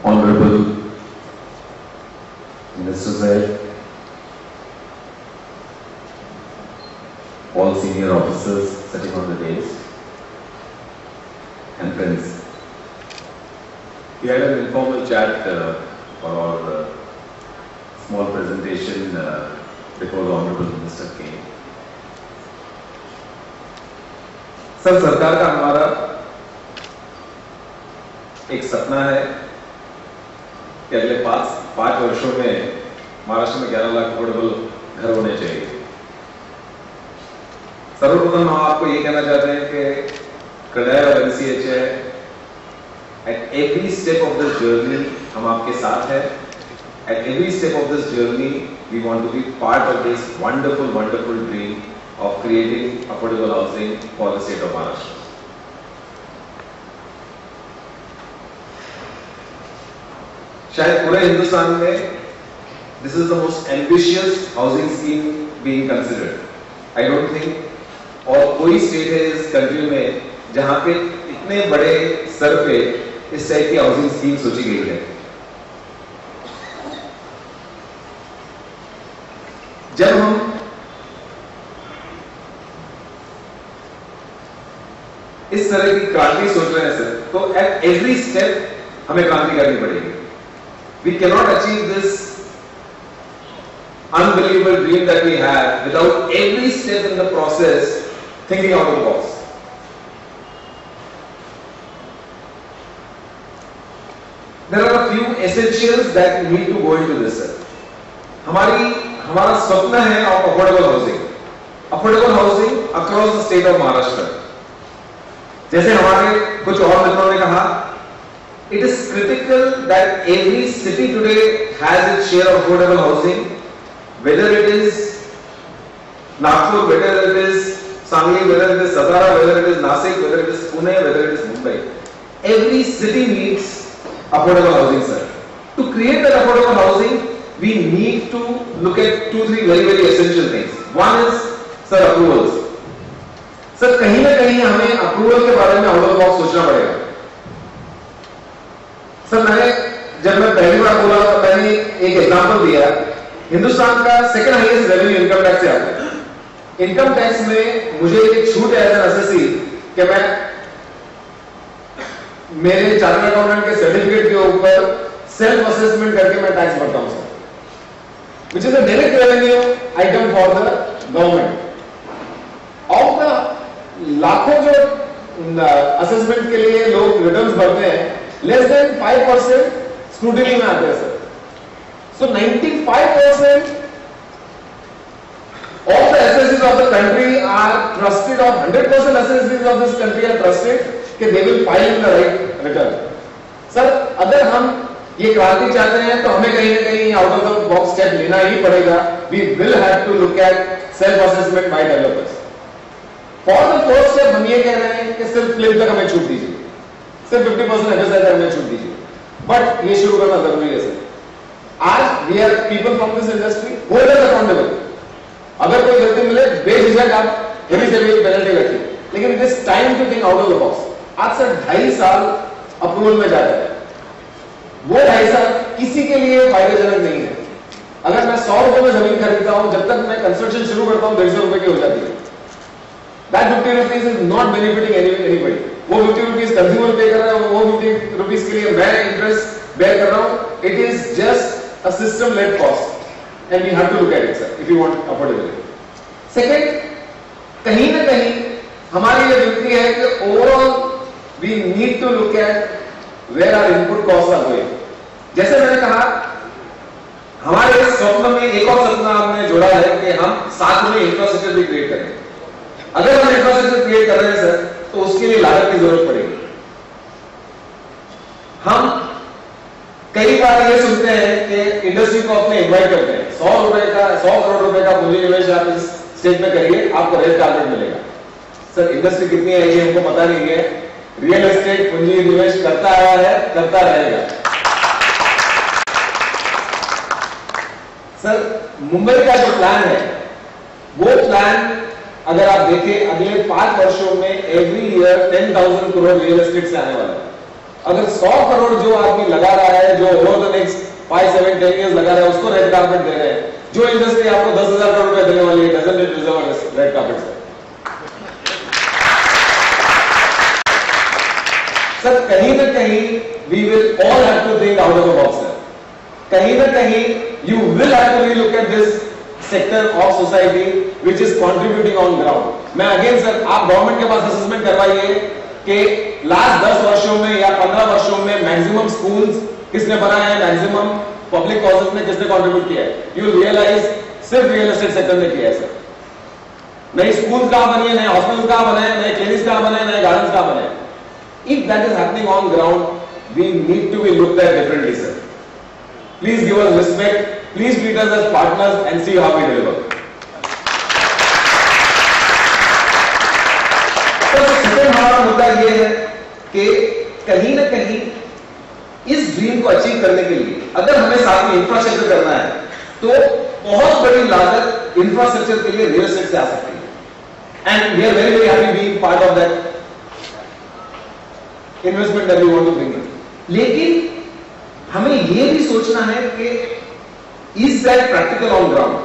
Honorable Minister Sahib, all senior officers sitting on the dais, and friends. We had an informal chat for our small presentation before the Honorable Minister came. Sir, सरकार का हमारा एक सपना है कि अगले पांच वर्षों में महाराष्ट्र में 11 लाख अफोर्डेबल घर होने चाहिए। सर्वप्रथम हम आपको ये कहना चाहते हैं कि क्रय और NCHI at every step of this journey हम आपके साथ हैं। At every step of this journey we want to be part of this wonderful dream of creating affordable housing for the state of Maharashtra. शायद पूरे हिंदुस्तान में this is the most ambitious housing scheme being considered. I don't think और कोई state है इस country में जहां पे इतने बड़े स्तर पे इस टाइप की हाउसिंग स्कीम सोची गई है। जब हम इस तरह की क्रांति सोच रहे हैं सर, तो एट एवरी स्टेप हमें क्रांति करनी पड़ेगी। We can not achieve this unbelievable dream that we have without every step in the process thinking out of the box. There are a few essentials that we need to go into this sir. हमारा स्वप्न है of affordable housing across the state of Maharashtra. जैसे हमारे कुछ और मित्रों ने कहा, it is critical that every city today has its share of affordable housing, weather it is Nagpur, whether it is Sangli, whether it is Satara, whether it is Nashik, whether it is Pune, whether it is Mumbai. Every city needs affordable housing sir. To create that affordable housing we need to look at 2-3 very essential things. One is sir approvals. Sir, कहीं ना कहीं हमें approval के बारे में out of box सोचना पड़ेगा। Sir, जब मैं पहली बार बोला तो मैंने एक एग्जांपल दिया। हिंदुस्तान का second highest revenue income tax से आता है। इनकम टैक्स में मुझे एक छूट है एज एन असेसी कि मैं मेरे चार्टर्ड अकाउंटेंट के सर्टिफिकेट के ऊपर सेल्फ असेसमेंट करके मैं टैक्स भरता हूं sir, which is a direct revenue item for the government. Of the लाखों जो असेसमेंट के लिए लोग रिटर्न्स भरते हैं, लेस देन 5% स्क्रूटिनी में आते हैं sir. So 95% of the assessees of the country are trusted, और 100% assessees of this country are trusted कि they will file in the right return. Sir, अगर हम ये क्रांति चाहते हैं तो हमें कहीं ना कहीं out of the box step लेना ही पड़ेगा। We will have to look at self assessment by developers. For the first step हम ये कह रहे हैं कि सिर्फ क्लेम तक हमें छूट दीजिए, सिर्फ 50% एफएसआई तक हमें छूट दीजिए, बट ये शुरू करना जरूरी है सर। आज we are people from this industry, hold us accountable. अगर कोई गलती मिले बेझिझक आप हेवी से हेवी पेनल्टी रखिए, लेकिन it is time to think out of the box. आज सर 2.5 साल अप्रूवल में जाता है, वो 2.5 साल किसी के लिए फायदेजनक नहीं है। अगर मैं 100 रुपए में जमीन खरीदता हूं, जब तक मैं कंस्ट्रक्शन शुरू करता हूं 150 रुपए की हो जाती है। That 50 rupees is not benefiting anybody. वो 50 rupees कंज्यूमर पे कर रहा है, वो 50 rupees के लिए मैं इंटरेस्ट बेयर कर रहा हूं। It is just a system led cost and we have to look at it sir if you want affordability. Second, कहीं ना कहीं हमारी ये विनती है कि overall we need to look at where our input costs are going. जैसे मैंने कहा, हमारे स्वप्न में एक और सपना हमने जोड़ा है कि हम साथ में इंफ्रास्ट्रक्चर भी क्रिएट करें। अगर हम इंफ्रास्ट्रक्चर क्रिएट कर रहे हैं सर, तो उसके लिए लागत की जरूरत पड़ेगी। हम कई बार ये सुनते हैं कि इंडस्ट्री को अपने इन्वाइट करते हैं, 100 करोड़ रुपए का पूंजी निवेश आप इस स्टेट में करिए, आपको रेट टारगेट मिलेगा। सर, इंडस्ट्री कितनी है ये हमको पता नहीं है। रियल एस्टेट पूंजी निवेश करता आया है, करता रहेगा। सर, मुंबई का जो प्लान है, वो प्लान अगर आप देखें अगले 5 वर्षों में every year 10,000 crore real estate से आने वाला है। अगर 100 करोड़ जो आदमी लगा रहा है, जो ओवर द नेक्स्ट 5, 7, 10 years लगा रहा है, उसको रेड कार्पेट दे रहे हैं, जो इंडस्ट्री आपको 10,000 करोड़ रुपए देने वाली है, doesn't it deserve a red carpet sir? कहीं ना कहीं we will all have to think out of the box sir. कहीं ना कहीं you will have to relook at this sector of society which is contributing on ground. मैं again sir, आप government के पास असेसमेंट करवाइए कि लास्ट 10 वर्षों में या 15 वर्षों में मैक्सिमम स्कूल्स किसने बनाए हैं, मैक्सिमम पब्लिक कॉजेज में किसने कंट्रीब्यूट किया है. यू विल रियलाइज सिर्फ रियल एस्टेट सेक्टर ने किया है सर. नए स्कूल कहां बने, नए हॉस्पिटल कहां बने, नए क्लिनिक्स कहां बने, नए गार्डन्स कहां बने. If that is happening on ground, we need to be looked at differently, sir. Please give us respect. Please treat us as partners and see how we deliver. तो second हमारा मुद्दा ये है कि कहीं ना कहीं इस ड्रीम को अचीव करने के लिए अगर हमें साथ में इंफ्रास्ट्रक्चर करना है, तो बहुत बड़ी लागत इंफ्रास्ट्रक्चर के लिए रियल एस्टेट से आ सकती है. And we are very very happy being part of that investment that we want to bring in. लेकिन हमें यह भी सोचना है कि is that practical on ground.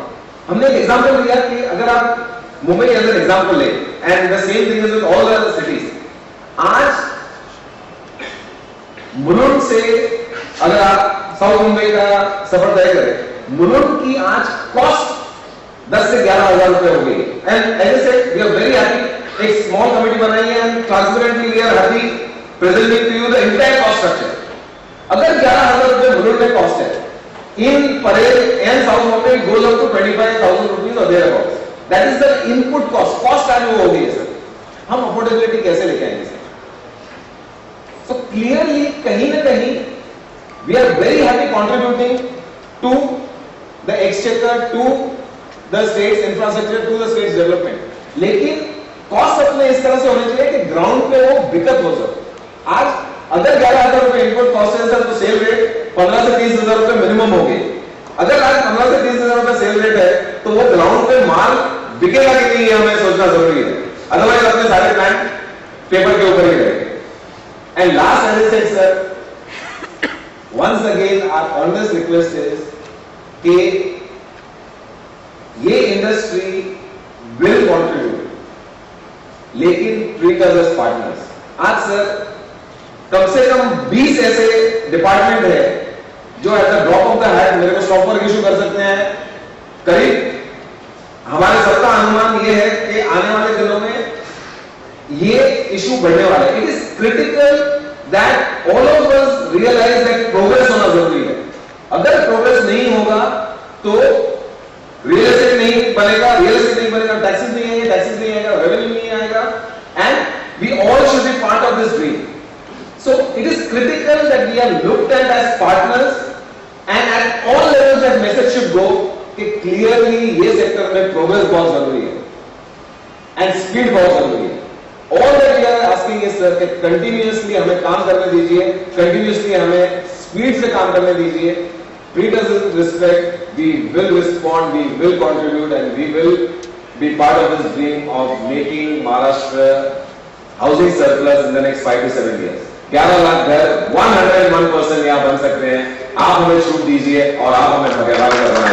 हमने एक एग्जांपल लिया कि अगर आप मुंबई एज एन एग्जांपल ले, and the same thing is with all the other cities. आज मुलुंड से अगर आप साउथ मुंबई का सफर तय करें, मुलुंड की आज कॉस्ट 10 से 11,000 रुपए हो गई. And as I said, we are very happy. एक स्मॉल कमिटी बनाई है and transparently we are happy presenting to you the entire cost structure. अगर 11,000 रुपए मुलुंड में कॉस्ट है, in Parel and south Mumbai it goes up to 25,000 rupees और there about. That is the input cost. Cost आज वो हो गई है सर. हम अफोर्डेबिलिटी कैसे लेके आएंगे सर? सो क्लियरली कहीं ना कहीं we are very happy contributing to the exchequer, to the states infrastructure, to the states development. लेकिन कॉस्ट अपने इस तरह से होने चाहिए कि ग्राउंड पे वो बिकत हो जाए. आज अगर 11,000 रुपए इनपुट कॉस्ट है सर, तो सेल रेट 15 से 30,000 रुपए मिनिमम हो गए. अगर आज 15 से 30,000 रुपए सेल रेट है, तो वो ग्राउंड पे माल बिकेगा कि नहीं, हमें सोचना जरूरी है. अदरवाइज अपने सारे प्लान पेपर के ऊपर ही रहेंगे. And last as I said sir, once again our earnest request is कि ये इंडस्ट्री विल कंट्रीब्यूट, लेकिन ट्रीट अस एज पार्टनर्स. आज सर कम से कम 20 ऐसे डिपार्टमेंट है जो at the drop of the hat मेरे को स्टॉप वर्क इशू कर सकते हैं. करीब हमारे सबका अनुमान यह है कि आने वाले दिनों में ये इशू बढ़ने वाला है. It is critical that all of us realise that progress होना जरूरी है. अगर प्रोग्रेस नहीं होगा तो रियल एस्टेट नहीं बनेगा, रियल एस्टेट नहीं बनेगा, टैक्सेस नहीं आएंगे, टैक्सेस नहीं आएगा, रेवेन्यू नहीं आएगा, and we all should be part of this dream. So it is critical that we are looked at as partners, and at all levels that message should go कि clearly ये sector में progress बहुत जरूरी है and speed बहुत जरूरी है. All that we are asking is sir कि कंटिन्यूअसली हमें काम करने दीजिए, कंटिन्यूअसली हमें स्पीड से काम करने दीजिए. Treat us with respect, we will respond, we will contribute, and we will be part of this dream of making Maharashtra housing surplus in the next 5 to 7 years. 11 lakh घर 101% यहाँ बन सकते हैं. आप हमें छूट दीजिए और आप हमें भागीदार करवाएं.